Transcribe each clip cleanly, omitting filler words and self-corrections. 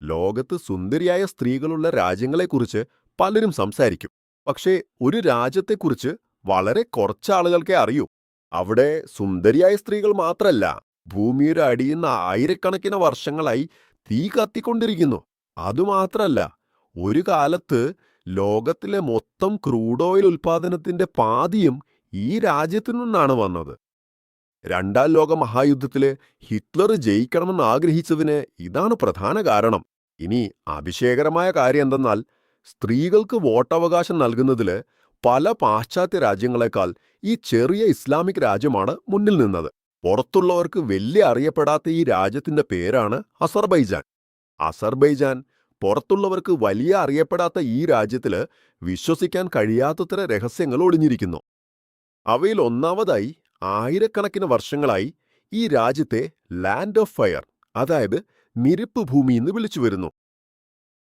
ലോകത്ത് സുന്ദരിയായ സ്ത്രീകളുള്ള രാജ്യങ്ങളെക്കുറിച്ച് പലരും സംസാരിക്കും. പക്ഷേ ഒരു രാജ്യത്തെക്കുറിച്ച് വളരെ കുറച്ച് ആളുകൾക്കേ അറിയൂ. അവിടെ സുന്ദരിയായ സ്ത്രീകൾ മാത്രല്ല, ഭൂമിയുടെ അടിയുന്ന ആയിരക്കണക്കിന് വർഷങ്ങളായി തീ കത്തിക്കൊണ്ടിരിക്കുന്നു. അതുമാത്രല്ല, ഒരു കാലത്ത് ലോകത്തിലെ മൊത്തം ക്രൂഡ് ഓയിൽ ഉൽപാദനത്തിന്റെ പാതിയും ഈ രാജ്യത്തു നിന്നാണ് വന്നത്. രണ്ടാം ലോക മഹായുദ്ധത്തില് ഹിറ്റ്ലർ ജയിക്കണമെന്ന് ആഗ്രഹിച്ചതിന് ഇതാണ് പ്രധാന കാരണം. ഇനി അതിശയകരമായ കാര്യം എന്തെന്നാൽ, സ്ത്രീകൾക്ക് വോട്ടവകാശം നൽകുന്നതില് പല പാശ്ചാത്യ രാജ്യങ്ങളെക്കാൾ ഈ ചെറിയ ഇസ്ലാമിക് രാജ്യമാണ് മുന്നിൽ നിന്നത്. പുറത്തുള്ളവർക്ക് വലിയ അറിയപ്പെടാത്ത ഈ രാജ്യത്തിന്റെ പേരാണ് അസർബൈജാൻ. അസർബൈജാൻ പുറത്തുള്ളവർക്ക് വലിയ അറിയപ്പെടാത്ത ഈ രാജ്യത്തില് വിശ്വസിക്കാൻ കഴിയാത്തത്ര രഹസ്യങ്ങൾ ഒളിഞ്ഞിരിക്കുന്നു. അവയിൽ ഒന്നാമതായി, ആയിരക്കണക്കിന് വർഷങ്ങളായി ഈ രാജ്യത്തെ ലാൻഡ് ഓഫ് ഫയർ, അതായത് നിരപ്പ് ഭൂമി എന്ന് വിളിച്ചു വരുന്നു.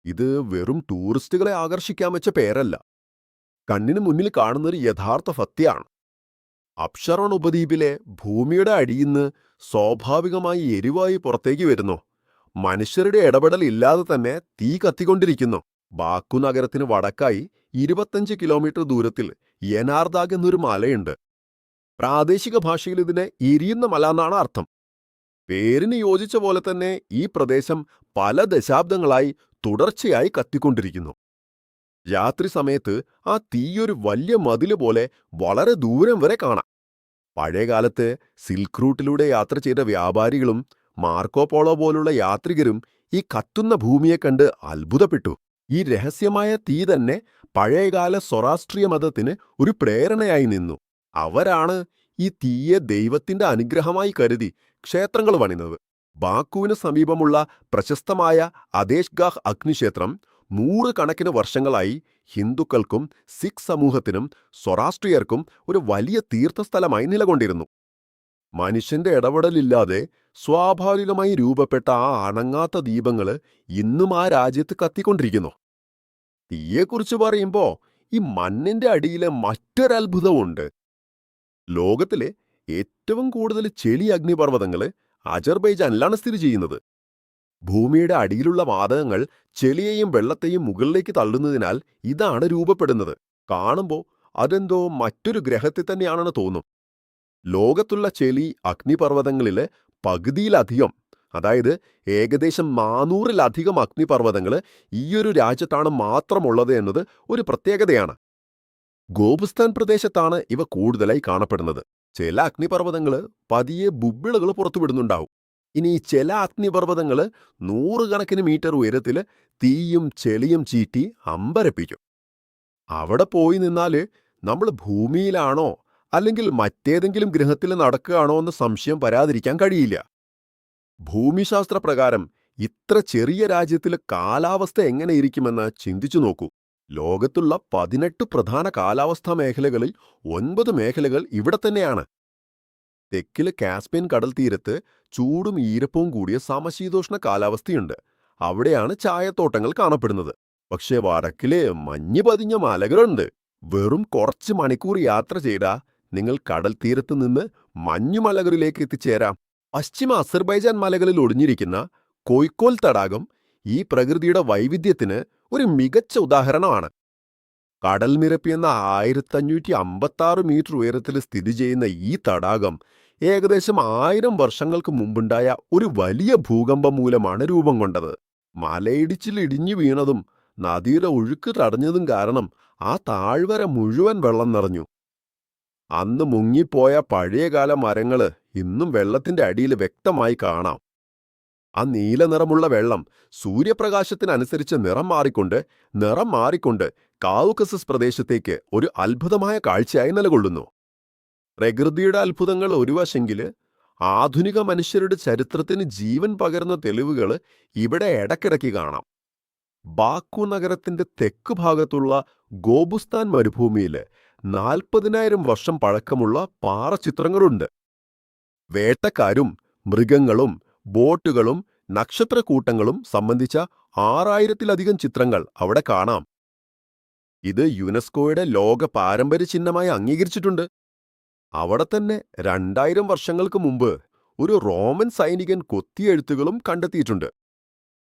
ഇത് വെറും ടൂറിസ്റ്റുകളെ ആകർഷിക്കാൻ വെച്ച പേരല്ല, കണ്ണിന് മുന്നിൽ കാണുന്നൊരു യഥാർത്ഥ സത്യമാണ്. അപ്ഷറോൺ ഉപദ്വീപിലെ ഭൂമിയുടെ അടിയിന്ന് സ്വാഭാവികമായി എരിവായി പുറത്തേക്ക് വരുന്നു. മനുഷ്യരുടെ ഇടപെടൽ ഇല്ലാതെ തന്നെ തീ കത്തിക്കൊണ്ടിരിക്കുന്നു. ബാക്കു നഗരത്തിന് വടക്കായി 25 കിലോമീറ്റർ ദൂരത്തിൽ യനാർദാഗ് എന്നൊരു മലയുണ്ട്. പ്രാദേശിക ഭാഷയിൽ ഇതിനെ എരിയുന്ന മല എന്നാണ് അർത്ഥം. പേരിന് യോജിച്ച പോലെ തന്നെ ഈ പ്രദേശം പല ദശാബ്ദങ്ങളായി തുടർച്ചയായി കത്തിക്കൊണ്ടിരിക്കുന്നു. രാത്രി സമയത്ത് ആ തീയൊരു വലിയ മതില് പോലെ വളരെ ദൂരം വരെ കാണാം. പഴയകാലത്ത് സിൽക്ക് റൂട്ടിലൂടെ യാത്ര ചെയ്ത വ്യാപാരികളും മാർക്കോ പോളോ പോലുള്ള യാത്രികരും ഈ കത്തുന്ന ഭൂമിയെ കണ്ട് അത്ഭുതപ്പെട്ടു. ഈ രഹസ്യമായ തീ തന്നെ പഴയകാല സൊറാസ്ട്രിയ മതത്തിന് ഒരു പ്രേരണയായി നിന്നു. അവരാണ് ഈ തീയെ ദൈവത്തിന്റെ അനുഗ്രഹമായി കരുതി ക്ഷേത്രങ്ങൾ പണിതത്. ബാക്കുവിന് സമീപമുള്ള പ്രശസ്തമായ അദേഷ്ഗാഹ് അഗ്നിക്ഷേത്രം 100 കണക്കിന് വർഷങ്ങളായി ഹിന്ദുക്കൾക്കും സിഖ് സമൂഹത്തിനും സൊറാസ്ട്രിയർക്കും ഒരു വലിയ തീർത്ഥസ്ഥലമായി നിലകൊണ്ടിരുന്നു. മനുഷ്യന്റെ ഇടപെടലില്ലാതെ സ്വാഭാവികമായി രൂപപ്പെട്ട ആ അണങ്ങാത്ത ദീപങ്ങള് ഇന്നും ആ രാജ്യത്ത് കത്തിക്കൊണ്ടിരിക്കുന്നു. തീയെക്കുറിച്ച് പറയുമ്പോ ഈ മണ്ണിന്റെ അടിയിലെ മറ്റൊരത്ഭുതമുണ്ട്. ലോകത്തിലെ ഏറ്റവും കൂടുതൽ ചെളി അഗ്നിപർവ്വതങ്ങള് അജർബൈജാനിലാണ് സ്ഥിതി ചെയ്യുന്നത്. ഭൂമിയുടെ അടിയിലുള്ള വാതകങ്ങൾ ചെളിയെയും വെള്ളത്തെയും മുകളിലേക്ക് തള്ളുന്നതിനാൽ ഇതാണ് രൂപപ്പെടുന്നത്. കാണുമ്പോൾ അതെന്തോ മറ്റൊരു ഗ്രഹത്തിൽ തന്നെയാണെന്ന് തോന്നും. ലോകത്തുള്ള ചെളി അഗ്നിപർവ്വതങ്ങളിലെ പകുതിയിലധികം, അതായത് ഏകദേശം 400-ലധികം അഗ്നിപർവ്വതങ്ങൾ ഈയൊരു രാജ്യത്താണ് മാത്രമുള്ളത് എന്നത് ഒരു പ്രത്യേകതയാണ്. ഗോപുസ്ഥാൻ പ്രദേശത്താണ് ഇവ കൂടുതലായി കാണപ്പെടുന്നത്. ചില അഗ്നിപർവ്വതങ്ങൾ പതിയെ ബുബിളുകൾ പുറത്തുവിടുന്നുണ്ടാവും. ഇനി ചില അഗ്നിപർവ്വതങ്ങൾ 100 കണക്കിന് മീറ്റർ ഉയരത്തിൽ തീയും ചെളിയും ചീറ്റി അമ്പരപ്പിക്കും. അവിടെ പോയി നിന്നാല് നമ്മൾ ഭൂമിയിലാണോ അല്ലെങ്കിൽ മറ്റേതെങ്കിലും ഗ്രഹത്തിൽ നടക്കുകയാണോ എന്ന് സംശയം വരാതിരിക്കാൻ കഴിയില്ല. ഭൂമിശാസ്ത്രപ്രകാരം ഇത്ര ചെറിയ രാജ്യത്തിൽ കാലാവസ്ഥ എങ്ങനെയിരിക്കുമെന്ന് ചിന്തിച്ചു നോക്കൂ. ലോകത്തുള്ള 18 പ്രധാന കാലാവസ്ഥാ മേഖലകളിൽ 9 മേഖലകൾ ഇവിടെ തന്നെയാണ്. തെക്കില് കാസ്പിയൻ കടൽ തീരത്ത് ചൂടും ഈരപ്പവും കൂടിയ സമശീതോഷ്ണ കാലാവസ്ഥയുണ്ട്. അവിടെയാണ് ചായത്തോട്ടങ്ങൾ കാണപ്പെടുന്നത്. പക്ഷേ വടക്കിലെ മഞ്ഞ് പതിഞ്ഞ മലകളുണ്ട്. വെറും കുറച്ച് മണിക്കൂർ യാത്ര ചെയ്താൽ നിങ്ങൾ കടൽ തീരത്ത് നിന്ന് മഞ്ഞുമലകളിലേക്ക് എത്തിച്ചേരാം. പശ്ചിമ അസർബൈജാൻ മലകളിൽ ഒളിഞ്ഞിരിക്കുന്ന കൊയ്ക്കോൽ തടാകം ഈ പ്രകൃതിയുടെ വൈവിധ്യത്തിന് ഒരു മികച്ച ഉദാഹരണമാണ്. കടൽനിരപ്പ് എന്ന 1556 മീറ്റർ ഉയരത്തിൽ സ്ഥിതി ചെയ്യുന്ന ഈ തടാകം ഏകദേശം 1000 വർഷങ്ങൾക്ക് മുമ്പുണ്ടായ ഒരു വലിയ ഭൂകമ്പം മൂലമാണ് രൂപം കൊണ്ടത്. മലയിടിച്ചിൽ ഇടിഞ്ഞു വീണതും നദിയുടെ ഒഴുക്ക് തടഞ്ഞതും കാരണം ആ താഴ്വര മുഴുവൻ വെള്ളം നിറഞ്ഞു. അന്ന് മുങ്ങിപ്പോയ പഴയകാല മരങ്ങള് ഇന്നും വെള്ളത്തിന്റെ അടിയിൽ വ്യക്തമായി കാണാം. ആ നീല നിറമുള്ള വെള്ളം സൂര്യപ്രകാശത്തിനനുസരിച്ച് നിറം മാറിക്കൊണ്ട് കാവുകസസ് പ്രദേശത്തേക്ക് ഒരു അത്ഭുതമായ കാഴ്ചയായി നിലകൊള്ളുന്നു. പ്രകൃതിയുടെ അത്ഭുതങ്ങൾ ഒരു വശെങ്കില്, ആധുനിക മനുഷ്യരുടെ ചരിത്രത്തിന് ജീവൻ പകരുന്ന തെളിവുകൾ ഇവിടെ ഇടയ്ക്കിടയ്ക്ക് കാണാം. ബാക്കു നഗരത്തിന്റെ തെക്ക് ഭാഗത്തുള്ള ഗോബുസ്ഥാൻ മരുഭൂമിയിൽ 40,000 വർഷം പഴക്കമുള്ള പാറച്ചിത്രങ്ങളുണ്ട്. വേട്ടക്കാരും മൃഗങ്ങളും ബോട്ടുകളും നക്ഷത്രക്കൂട്ടങ്ങളും സംബന്ധിച്ച 6000-ലധികം ചിത്രങ്ങൾ അവിടെ കാണാം. ഇത് യുനെസ്കോയുടെ ലോക പാരമ്പര്യ ചിഹ്നമായി അംഗീകരിച്ചിട്ടുണ്ട്. അവിടെ തന്നെ 2000 വർഷങ്ങൾക്ക് മുമ്പ് ഒരു റോമൻ സൈനികൻ കൊത്തിയെഴുത്തുകളും കണ്ടെത്തിയിട്ടുണ്ട്.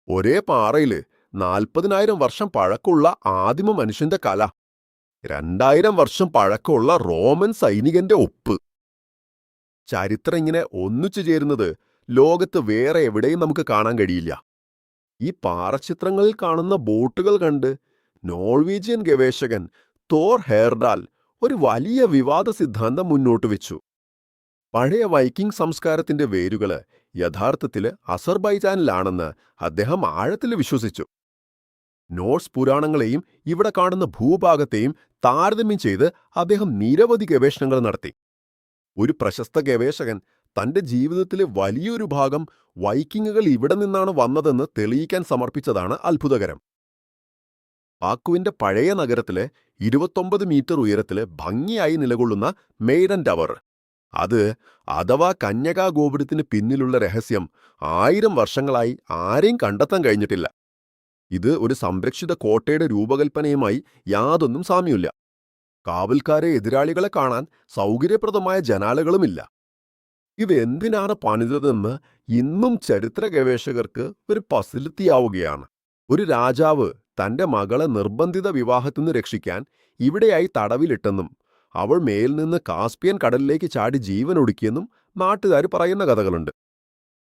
ഒരേ പാറയില് 40,000 വർഷം പഴക്കമുള്ള ആദിമ മനുഷ്യന്റെ കല, 2000 വർഷം പഴക്കമുള്ള റോമൻ സൈനികന്റെ ഒപ്പ്. ചരിത്രം ഇങ്ങനെ ഒന്നിച്ചു ചേരുന്നത് ലോകത്ത് വേറെ എവിടെയും നമുക്ക് കാണാൻ കഴിയില്ല. ഈ പാറച്ചിത്രങ്ങളിൽ കാണുന്ന ബോട്ടുകൾ കണ്ട് നോർവീജിയൻ ഗവേഷകൻ തോർ ഹെയർഡാൽ ഒരു വലിയ വിവാദ സിദ്ധാന്തം മുന്നോട്ട് വെച്ചു. പഴയ വൈക്കിംഗ് സംസ്കാരത്തിന്റെ വേരുകള് യഥാർത്ഥത്തില് അസർബൈജാനിലാണെന്ന് അദ്ദേഹം ആഴത്തിൽ വിശ്വസിച്ചു. നോർസ് പുരാണങ്ങളെയും ഇവിടെ കാണുന്ന ഭൂഭാഗത്തെയും താരതമ്യം ചെയ്ത് അദ്ദേഹം നിരവധി ഗവേഷണങ്ങൾ നടത്തി. ഒരു പ്രശസ്ത ഗവേഷകൻ തന്റെ ജീവിതത്തിലെ വലിയൊരു ഭാഗം വൈക്കിങ്ങുകൾ ഇവിടെ നിന്നാണ് വന്നതെന്ന് തെളിയിക്കാൻ സമർപ്പിച്ചതാണ് അത്ഭുതകരം. ബാക്കുവിന്റെ പഴയ നഗരത്തിലെ 29 മീറ്റർ ഉയരത്തില് ഭംഗിയായി നിലകൊള്ളുന്ന മെയ്ഡൻ ടവർ, അത് അഥവാ കന്യകാ ഗോപുരത്തിന് പിന്നിലുള്ള രഹസ്യം 1000 വർഷങ്ങളായി ആരെയും കണ്ടെത്താൻ കഴിഞ്ഞിട്ടില്ല. ഇത് ഒരു സംരക്ഷിത കോട്ടയുടെ രൂപകൽപ്പനയുമായി യാതൊന്നും സാമ്യമില്ല. കാവൽക്കാരെ എതിരാളികളെ കാണാൻ സൗകര്യപ്രദമായ ജനാലകളുമില്ല. ഇതെന്തിനാണ് പണിതതെന്ന് ഇന്നും ചരിത്ര ഗവേഷകർക്ക് ഒരു പസിലെത്തിയാവുകയാണ്. ഒരു രാജാവ് തന്റെ മകളെ നിർബന്ധിത വിവാഹത്തിനു രക്ഷിക്കാൻ ഇവിടെയായി തടവിലിട്ടെന്നും അവൾ മേൽനിന്ന് കാസ്പിയൻ കടലിലേക്ക് ചാടി ജീവനൊടുക്കിയെന്നും നാട്ടുകാർ പറയുന്ന കഥകളുണ്ട്.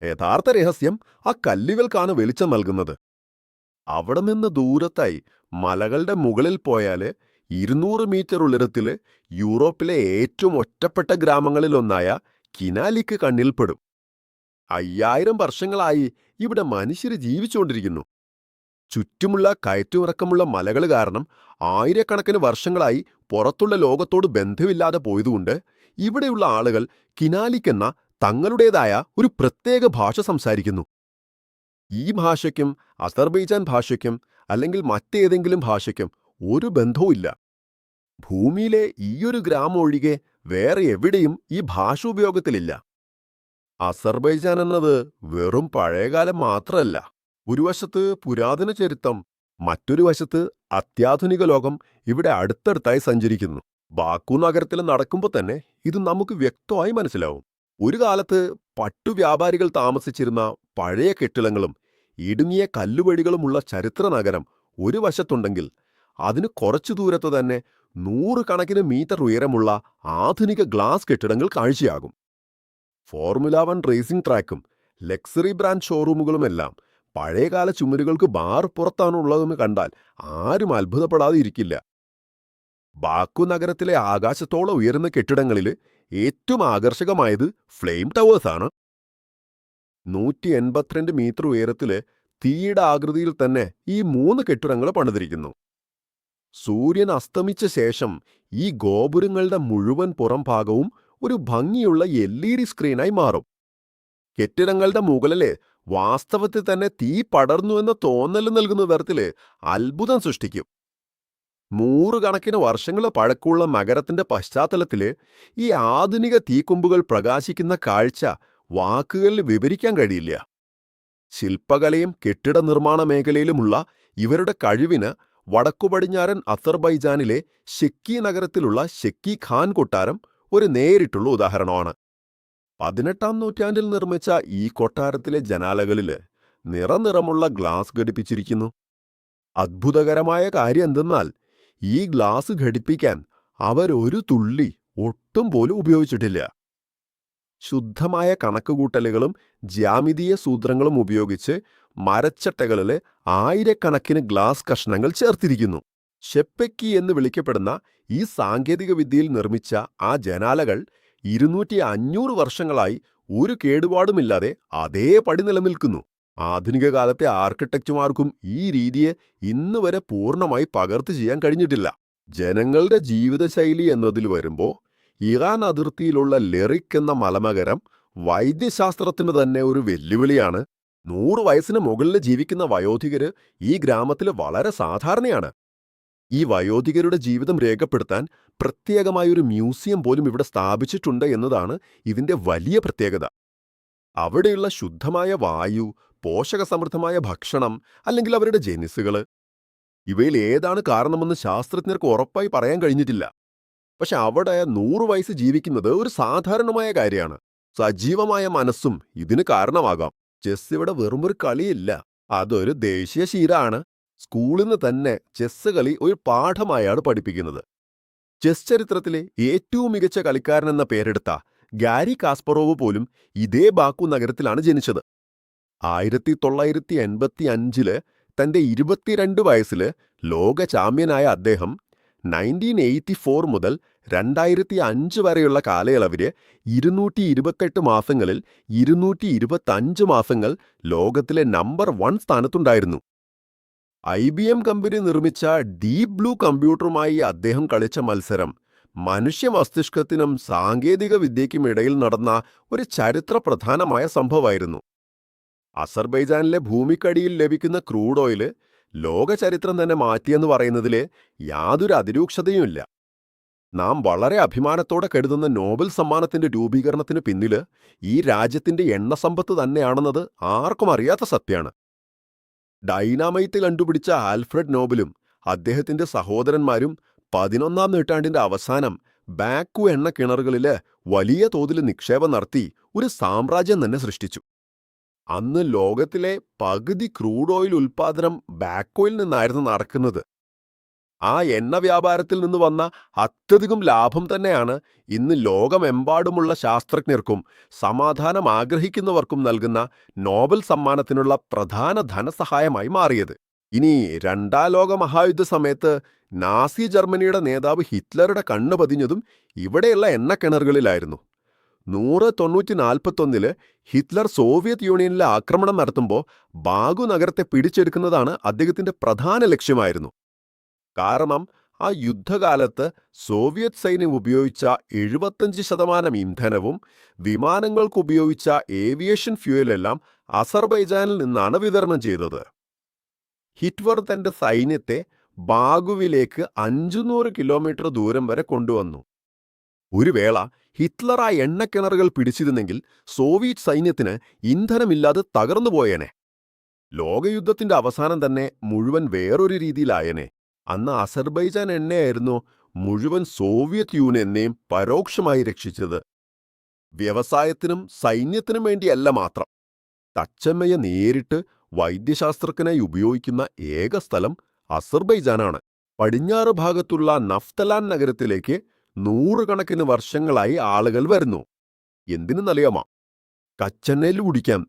യഥാർത്ഥ രഹസ്യം ആ കല്ലുകൾക്കാണ് വെളിച്ചം നൽകുന്നത്. അവിടെ നിന്ന് ദൂരത്തായി മലകളുടെ മുകളിൽ പോയാല് 200 മീറ്റർ ഉയരത്തില് യൂറോപ്പിലെ ഏറ്റവും ഒറ്റപ്പെട്ട ഗ്രാമങ്ങളിലൊന്നായ കിനാലിക്ക് കണ്ണിൽപ്പെടും. 5000 വർഷങ്ങളായി ഇവിടെ മനുഷ്യര് ജീവിച്ചുകൊണ്ടിരിക്കുന്നു. ചുറ്റുമുള്ള കയറ്റുമിറക്കമുള്ള മലകൾ കാരണം ആയിരക്കണക്കിന് വർഷങ്ങളായി പുറത്തുള്ള ലോകത്തോട് ബന്ധമില്ലാതെ പോയതുകൊണ്ട് ഇവിടെയുള്ള ആളുകൾ കിനാലിക്കെന്ന തങ്ങളുടേതായ ഒരു പ്രത്യേക ഭാഷ സംസാരിക്കുന്നു. ഈ ഭാഷയ്ക്കും അസർബൈജാൻ ഭാഷയ്ക്കും അല്ലെങ്കിൽ മറ്റേതെങ്കിലും ഭാഷയ്ക്കും ഒരു ബന്ധവുമില്ല. ഭൂമിയിലെ ഈയൊരു ഗ്രാമം ഒഴികെ വേറെ എവിടെയും ഈ ഭാഷ ഉപയോഗത്തിലില്ല. അസർബൈജാൻ എന്നത് വെറും പഴയകാലം മാത്രമല്ല. ഒരു വശത്ത് പുരാതന ചരിത്രം, മറ്റൊരു വശത്ത് അത്യാധുനിക ലോകം ഇവിടെ അടുത്തടുത്തായി സഞ്ചരിക്കുന്നു. ബാക്കു നഗരത്തിൽ നടക്കുമ്പോൾ തന്നെ ഇത് നമുക്ക് വ്യക്തമായി മനസ്സിലാവും. ഒരു കാലത്ത് പട്ടുവ്യാപാരികൾ താമസിച്ചിരുന്ന പഴയ കെട്ടിടങ്ങളും ഇടുങ്ങിയ കല്ലുവഴികളുമുള്ള ചരിത്ര നഗരം ഒരു വശത്തുണ്ടെങ്കിൽ അതിന് കുറച്ചു ദൂരത്ത് തന്നെ 100 കണക്കിന് മീറ്റർ ഉയരമുള്ള ആധുനിക ഗ്ലാസ് കെട്ടിടങ്ങൾ കാഴ്ചയാകും. ഫോർമുല 1 റേസിംഗ് ട്രാക്കും ലക്സറി ബ്രാൻഡ് ഷോറൂമുകളുമെല്ലാം പഴയകാല ചുമരുകൾക്ക് ബാർ പുറത്താണുള്ളതെന്ന് കണ്ടാൽ ആരും അത്ഭുതപ്പെടാതെ ഇരിക്കില്ല. ബാക്കു നഗരത്തിലെ ആകാശത്തോളം ഉയരുന്ന കെട്ടിടങ്ങളിൽ ഏറ്റവും ആകർഷകമായത് ഫ്ലെയിം ടവേഴ്സാണ്. 182 മീറ്റർ ഉയരത്തില് തീയുടെ ആകൃതിയിൽ തന്നെ ഈ 3 കെട്ടിടങ്ങൾ പണിതിരിക്കുന്നു. സൂര്യൻ അസ്തമിച്ച ശേഷം ഈ ഗോപുരങ്ങളുടെ മുഴുവൻ പുറം ഭാഗവും ഒരു ഭംഗിയുള്ള LED സ്ക്രീനായി മാറും. കെട്ടിടങ്ങളുടെ മുകളില് വാസ്തവത്തിൽ തന്നെ തീ പടർന്നുവെന്ന തോന്നൽ നൽകുന്ന തരത്തില് അത്ഭുതം സൃഷ്ടിക്കും. 100 കണക്കിന് വർഷങ്ങൾ പഴക്കമുള്ള നഗരത്തിന്റെ പശ്ചാത്തലത്തില് ഈ ആധുനിക തീക്കൊമ്പുകൾ പ്രകാശിക്കുന്ന കാഴ്ച വാക്കുകളിൽ വിവരിക്കാൻ കഴിയില്ല. ശില്പകലയും കെട്ടിട നിർമ്മാണ മേഖലയിലുമുള്ള ഇവരുടെ കഴിവിന് വടക്കുപടിഞ്ഞാറൻ അസർബൈജാനിലെ ഷെക്കി നഗരത്തിലുള്ള ഷെക്കി ഖാൻ കൊട്ടാരം ഒരു നേരിട്ടുള്ള ഉദാഹരണമാണ്. 18-ാം നൂറ്റാണ്ടിൽ നിർമ്മിച്ച ഈ കൊട്ടാരത്തിലെ ജനാലകളില് നിറനിറമുള്ള ഗ്ലാസ് ഘടിപ്പിച്ചിരിക്കുന്നു. അത്ഭുതകരമായ കാര്യം എന്തെന്നാൽ ഈ ഗ്ലാസ് ഘടിപ്പിക്കാൻ അവരൊരു തുള്ളി ഒട്ടും പോലും ഉപയോഗിച്ചിട്ടില്ല. ശുദ്ധമായ കണക്കുകൂട്ടലുകളും ജ്യാമിതീയ സൂത്രങ്ങളും ഉപയോഗിച്ച് മരച്ചട്ടകളില് ആയിരക്കണക്കിന് ഗ്ലാസ് കഷ്ണങ്ങൾ ചേർത്തിരിക്കുന്നു. ഷെപ്പെക്കി എന്ന് വിളിക്കപ്പെടുന്ന ഈ സാങ്കേതിക വിദ്യയിൽ നിർമ്മിച്ച ആ ജനാലകൾ 200-500 വർഷങ്ങളായി ഒരു കേടുപാടുമില്ലാതെ അതേപടി നിലനിൽക്കുന്നു. ആധുനിക കാലത്തെ ആർക്കിടെക്റ്റുമാർക്കും ഈ രീതിയെ ഇന്ന് വരെ പൂർണ്ണമായി പകർത്തി ചെയ്യാൻ കഴിഞ്ഞിട്ടില്ല. ജനങ്ങളുടെ ജീവിതശൈലി എന്നതിൽ വരുമ്പോൾ ഇറാൻ അതിർത്തിയിലുള്ള ലെറിക് എന്ന മലനഗരം വൈദ്യശാസ്ത്രത്തിന് തന്നെ ഒരു വെല്ലുവിളിയാണ്. 100 വയസ്സിന് മുകളിൽ ജീവിക്കുന്ന വയോധികര് ഈ ഗ്രാമത്തിൽ വളരെ സാധാരണയാണ്. ഈ വയോധികരുടെ ജീവിതം രേഖപ്പെടുത്താൻ പ്രത്യേകമായൊരു മ്യൂസിയം പോലും ഇവിടെ സ്ഥാപിച്ചിട്ടുണ്ട് എന്നതാണ് ഇതിന്റെ വലിയ പ്രത്യേകത. അവിടെയുള്ള ശുദ്ധമായ വായു, പോഷകസമൃദ്ധമായ ഭക്ഷണം, അല്ലെങ്കിൽ അവരുടെ ജനുസുകള്, ഇവയിൽ ഏതാണ് കാരണമെന്ന് ശാസ്ത്രജ്ഞർക്ക് ഉറപ്പായി പറയാൻ കഴിഞ്ഞിട്ടില്ല. പക്ഷെ അവിടെ 100 വയസ്സ് ജീവിക്കുന്നത് ഒരു സാധാരണമായ കാര്യമാണ്. സജീവമായ മനസ്സും ഇതിന് കാരണമാകാം. ചെസ് ഇവിടെ വെറുമൊരു കളിയില്ല, അതൊരു ദേശീയ ശീലമാണ്. സ്കൂളിൽ നിന്ന് തന്നെ ചെസ്സ് കളി ഒരു പാഠമായാണ് പഠിപ്പിക്കുന്നത്. ചെസ് ചരിത്രത്തിലെ ഏറ്റവും മികച്ച കളിക്കാരനെന്ന പേരെടുത്ത ഗാരി കാസ്പറോവ് പോലും ഇതേ ബാക്കു നഗരത്തിലാണ് ജനിച്ചത്. 1985 തന്റെ 22 വയസ്സില് ലോക ചാമ്പ്യനായ അദ്ദേഹം 1984 മുതൽ 2005 വരെയുള്ള കാലയളവില് 228 മാസങ്ങളിൽ 225 മാസങ്ങൾ ലോകത്തിലെ നമ്പർ 1 സ്ഥാനത്തുണ്ടായിരുന്നു. IBM കമ്പനി നിർമ്മിച്ച ഡീപ് ബ്ലൂ കമ്പ്യൂട്ടറുമായി അദ്ദേഹം കളിച്ച മത്സരം മനുഷ്യ മസ്തിഷ്കത്തിനും സാങ്കേതിക വിദ്യയ്ക്കും ഇടയിൽ നടന്ന ഒരു ചരിത്രപ്രധാനമായ സംഭവമായിരുന്നു. അസർബൈജാനിലെ ഭൂമിക്കടിയിൽ ലഭിക്കുന്ന ക്രൂഡ് ഓയില് ലോക ചരിത്രം തന്നെ മാറ്റിയെന്ന് പറയുന്നതിൽ യാതൊരു അതിരൂക്ഷതയുമില്ല. നാം വളരെ അഭിമാനത്തോടെ കരുതുന്ന നോബൽ സമ്മാനത്തിന്റെ രൂപീകരണത്തിന് പിന്നില് ഈ രാജ്യത്തിന്റെ എണ്ണസമ്പത്ത് തന്നെയാണെന്നത് ആർക്കും അറിയാത്ത സത്യമാണ്. ഡൈനാമൈറ്റ് കണ്ടുപിടിച്ച ആൽഫ്രഡ് നോബലും അദ്ദേഹത്തിന്റെ സഹോദരന്മാരും 11-ാം നൂറ്റാണ്ടിന്റെ അവസാനം ബാക്കു എണ്ണ കിണറുകളില് വലിയ തോതിൽ നിക്ഷേപം നടത്തി ഒരു സാമ്രാജ്യം തന്നെ സൃഷ്ടിച്ചു. അന്ന് ലോകത്തിലെ പകുതി ക്രൂഡ് ഓയിൽ ഉൽപ്പാദനം ബാക്കോയിൽ നിന്നായിരുന്നു നടക്കുന്നത്. ആ എണ്ണ വ്യാപാരത്തിൽ നിന്ന് വന്ന അത്യധികം ലാഭം തന്നെയാണ് ഇന്ന് ലോകമെമ്പാടുമുള്ള ശാസ്ത്രജ്ഞർക്കും സമാധാനം ആഗ്രഹിക്കുന്നവർക്കും നൽകുന്ന നോബൽ സമ്മാനത്തിനുള്ള പ്രധാന ധനസഹായമായി മാറിയത്. ഇനി രണ്ടാം ലോക മഹായുദ്ധ സമയത്ത് നാസി ജർമ്മനിയുടെ നേതാവ് ഹിറ്റ്ലറുടെ കണ്ണു പതിഞ്ഞതും ഇവിടെയുള്ള എണ്ണക്കിണറുകളിലായിരുന്നു. 1941 ഹിറ്റ്ലർ സോവിയറ്റ് യൂണിയനിലെ ആക്രമണം നടത്തുമ്പോൾ ബാഗു നഗരത്തെ പിടിച്ചെടുക്കുന്നതാണ് അദ്ദേഹത്തിന്റെ പ്രധാന ലക്ഷ്യമായിരുന്നു. കാരണം ആ യുദ്ധകാലത്ത് സോവിയറ്റ് സൈന്യം ഉപയോഗിച്ച 75% ഇന്ധനവും വിമാനങ്ങൾക്ക് ഉപയോഗിച്ച ഏവിയേഷൻ ഫ്യൂവലെല്ലാം അസർബൈജാനിൽ നിന്നാണ് വിതരണം ചെയ്തത്. ഹിറ്റ്ലർ തന്റെ സൈന്യത്തെ ബാഗുവിലേക്ക് 500 കിലോമീറ്റർ ദൂരം വരെ കൊണ്ടുവന്നു. ഒരു വേള ഹിറ്റ്ലർ ആ എണ്ണക്കിണറുകൾ പിടിച്ചിരുന്നെങ്കിൽ സോവിയറ്റ് സൈന്യത്തിന് ഇന്ധനമില്ലാതെ തകർന്നുപോയേനെ. ലോകയുദ്ധത്തിന്റെ അവസാനം തന്നെ മുഴുവൻ വേറൊരു രീതിയിലായേനെ. അന്ന് അസർബൈജാൻ എണ്ണയായിരുന്നു മുഴുവൻ സോവിയറ്റ് യൂണിയനെയും പരോക്ഷമായി രക്ഷിച്ചത്. വ്യവസായത്തിനും സൈന്യത്തിനും വേണ്ടിയല്ല മാത്രം. തച്ചമ്മയെ നേരിട്ട് വൈദ്യശാസ്ത്രത്തിനായി ഉപയോഗിക്കുന്ന ഏക സ്ഥലം അസർബൈജാനാണ്. പടിഞ്ഞാറ് ഭാഗത്തുള്ള നഫ്തലാൻ നഗരത്തിലേക്ക് 100 കണക്കിന് വർഷങ്ങളായി ആളുകൾ വരുന്നു. എന്തിനെന്നറിയാമോ? കച്ചെണ്ണയിൽ കുടിക്കാൻ.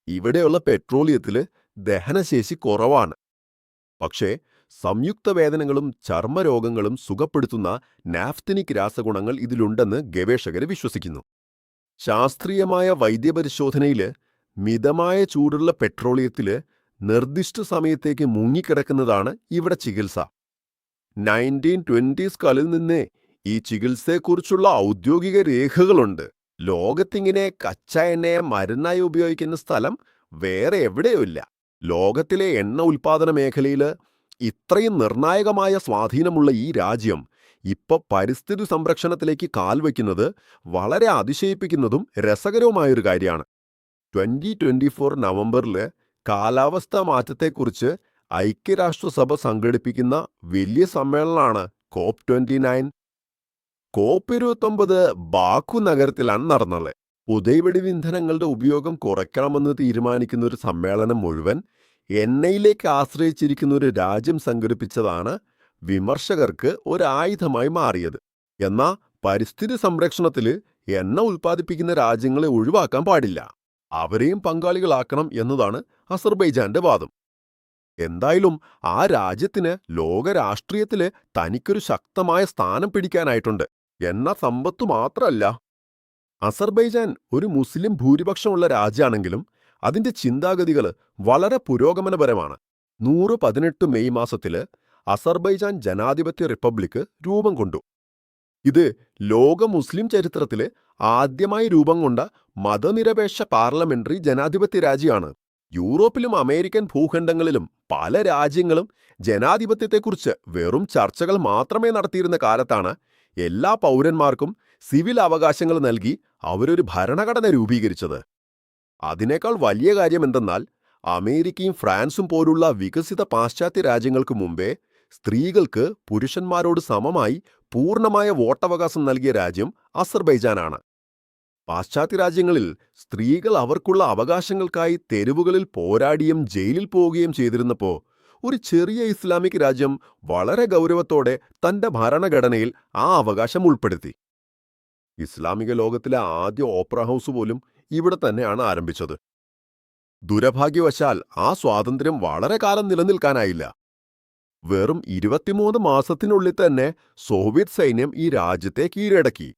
ഇവിടെയുള്ള പെട്രോളിയത്തില് ദഹനശേഷി കുറവാണ്. പക്ഷേ സംയുക്ത വേദനകളും ചർമ്മരോഗങ്ങളും സുഖപ്പെടുത്തുന്ന നാഫ്തനിക് രാസഗുണങ്ങൾ ഇതിലുണ്ടെന്ന് ഗവേഷകർ വിശ്വസിക്കുന്നു. ശാസ്ത്രീയമായ വൈദ്യപരിശോധനയില് മിതമായ ചൂടുള്ള പെട്രോളിയത്തില് നിർദ്ദിഷ്ട സമയത്തേക്ക് മുങ്ങിക്കിടക്കുന്നതാണ് ഇവിടെ ചികിത്സ. 1920s കാലിൽ നിന്ന് ഈ ചികിത്സയെക്കുറിച്ചുള്ള ഔദ്യോഗിക രേഖകളുണ്ട്. ലോകത്തിങ്ങനെ കച്ച എണ്ണയെ മരുന്നായി ഉപയോഗിക്കുന്ന സ്ഥലം വേറെ എവിടെയുമില്ല. ലോകത്തിലെ എണ്ണ ഉൽപ്പാദന മേഖലയില് ഇത്രയും നിർണായകമായ സ്വാധീനമുള്ള ഈ രാജ്യം ഇപ്പൊ പരിസ്ഥിതി സംരക്ഷണത്തിലേക്ക് കാൽവയ്ക്കുന്നത് വളരെ അതിശയിപ്പിക്കുന്നതും രസകരവുമായൊരു കാര്യമാണ്. 2024 നവംബറിൽ കാലാവസ്ഥാ മാറ്റത്തെക്കുറിച്ച് ഐക്യരാഷ്ട്രസഭ സംഘടിപ്പിക്കുന്ന വലിയ സമ്മേളനമാണ് COP29. COP29 ബാക്കു നഗരത്തിലാണ് നടന്നത്. പുതൈവെടിവ് ഇന്ധനങ്ങളുടെ ഉപയോഗം കുറയ്ക്കണമെന്ന് തീരുമാനിക്കുന്ന ഒരു സമ്മേളനം മുഴുവൻ എണ്ണയിലേക്ക് ആശ്രയിച്ചിരിക്കുന്ന ഒരു രാജ്യം സംഘടിപ്പിച്ചതാണ് വിമർശകർക്ക് ഒരായുധമായി മാറിയത്. എന്നാൽ പരിസ്ഥിതി സംരക്ഷണത്തിൽ എണ്ണ ഉൽപ്പാദിപ്പിക്കുന്ന രാജ്യങ്ങളെ ഒഴിവാക്കാൻ പാടില്ല, അവരെയും പങ്കാളികളാക്കണം എന്നതാണ് അസർബൈജാന്റെ വാദം. എന്തായാലും ആ രാജ്യത്തിന് ലോക രാഷ്ട്രീയത്തില് തനിക്കൊരു ശക്തമായ സ്ഥാനം പിടിക്കാനായിട്ടുണ്ട്. എണ്ണ സമ്പത്തു മാത്രമല്ല. അസർബൈജാൻ ഒരു മുസ്ലിം ഭൂരിപക്ഷമുള്ള രാജ്യമാണെങ്കിലും അതിന്റെ ചിന്താഗതികൾ വളരെ പുരോഗമനപരമാണ്. 118 മെയ് മാസത്തില് അസർബൈജാൻ ജനാധിപത്യ റിപ്പബ്ലിക് രൂപം കൊണ്ടു. ഇത് ലോക മുസ്ലിം ചരിത്രത്തില് ആദ്യമായി രൂപം കൊണ്ട മതനിരപേക്ഷ പാർലമെന്ററി ജനാധിപത്യ രാജ്യമാണ്. യൂറോപ്പിലും അമേരിക്കൻ ഭൂഖണ്ഡങ്ങളിലും പല രാജ്യങ്ങളും ജനാധിപത്യത്തെക്കുറിച്ച് വെറും ചർച്ചകൾ മാത്രമേ നടത്തിയിരുന്ന കാലത്താണ് എല്ലാ പൗരന്മാർക്കും സിവിൽ അവകാശങ്ങൾ നൽകി അവരൊരു ഭരണഘടന രൂപീകരിച്ചത്. അതിനേക്കാൾ വലിയ കാര്യം എന്തെന്നാൽ അമേരിക്കയും ഫ്രാൻസും പോലുള്ള വികസിത പാശ്ചാത്യ രാജ്യങ്ങൾക്ക് മുമ്പേ സ്ത്രീകൾക്ക് പുരുഷന്മാരോട് സമമായി പൂർണ്ണമായ വോട്ടവകാശം നൽകിയ രാജ്യം അസർബൈജാനാണ്. പാശ്ചാത്യ രാജ്യങ്ങളിൽ സ്ത്രീകൾ അവർക്കുള്ള അവകാശങ്ങൾക്കായി തെരുവുകളിൽ പോരാടിയും ജയിലിൽ പോവുകയും ചെയ്തിരുന്നപ്പോ ഒരു ചെറിയ ഇസ്ലാമിക് രാജ്യം വളരെ ഗൗരവത്തോടെ തന്റെ ഭരണഘടനയിൽ ആ അവകാശം ഉൾപ്പെടുത്തി. ഇസ്ലാമിക ലോകത്തിലെ ആദ്യ ഓപ്പറ ഹൗസ് പോലും ഇവിടെ തന്നെയാണ് ആരംഭിച്ചത്. ദുരഭാഗ്യവശാൽ ആ സ്വാതന്ത്ര്യം വളരെ കാലം നിലനിൽക്കാനായില്ല. വെറും 23 മാസത്തിനുള്ളിൽ തന്നെ സോവിയറ്റ് സൈന്യം ഈ രാജ്യത്തെ കീഴടക്കി.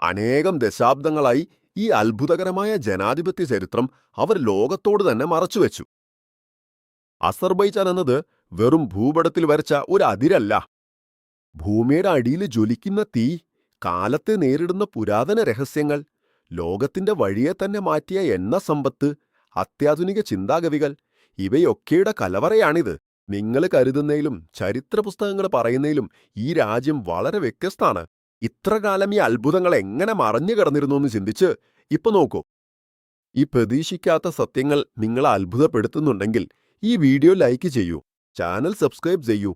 അനേകം ദശാബ്ദങ്ങളായി ഈ അത്ഭുതകരമായ ജനാധിപത്യ ചരിത്രം അവർ ലോകത്തോട് തന്നെ മറച്ചുവെച്ചു. അസർബൈജാൻ എന്നത് വെറും ഭൂപടത്തിൽ വരച്ച ഒരു അതിരല്ല. ഭൂമിയുടെ അടിയിൽ ജ്വലിക്കുന്ന തീ, കാലത്തെ നേരിടുന്ന പുരാതന രഹസ്യങ്ങൾ, ലോകത്തിന്റെ വഴിയെ തന്നെ മാറ്റിയ എണ്ണ സമ്പത്ത്, അത്യാധുനിക ചിന്താഗതികൾ, ഇവയൊക്കെയുടെ കലവറയാണിത്. നിങ്ങൾ കരുതുന്നതിലും ചരിത്ര പുസ്തകങ്ങൾ പറയുന്നതിലും ഈ രാജ്യം വളരെ വ്യത്യസ്തമാണ്. ഇത്രകാലം ഈ അത്ഭുതങ്ങൾ എങ്ങനെ മറഞ്ഞു കിടന്നിരുന്നു എന്ന് ചിന്തിച്ച് ഇപ്പൊ നോക്കൂ. ഈ പ്രതീക്ഷിക്കാത്ത സത്യങ്ങൾ നിങ്ങളെ അത്ഭുതപ്പെടുത്തുന്നുണ്ടെങ്കിൽ ഈ വീഡിയോ ലൈക്ക് ചെയ്യൂ, ചാനൽ സബ്സ്ക്രൈബ് ചെയ്യൂ,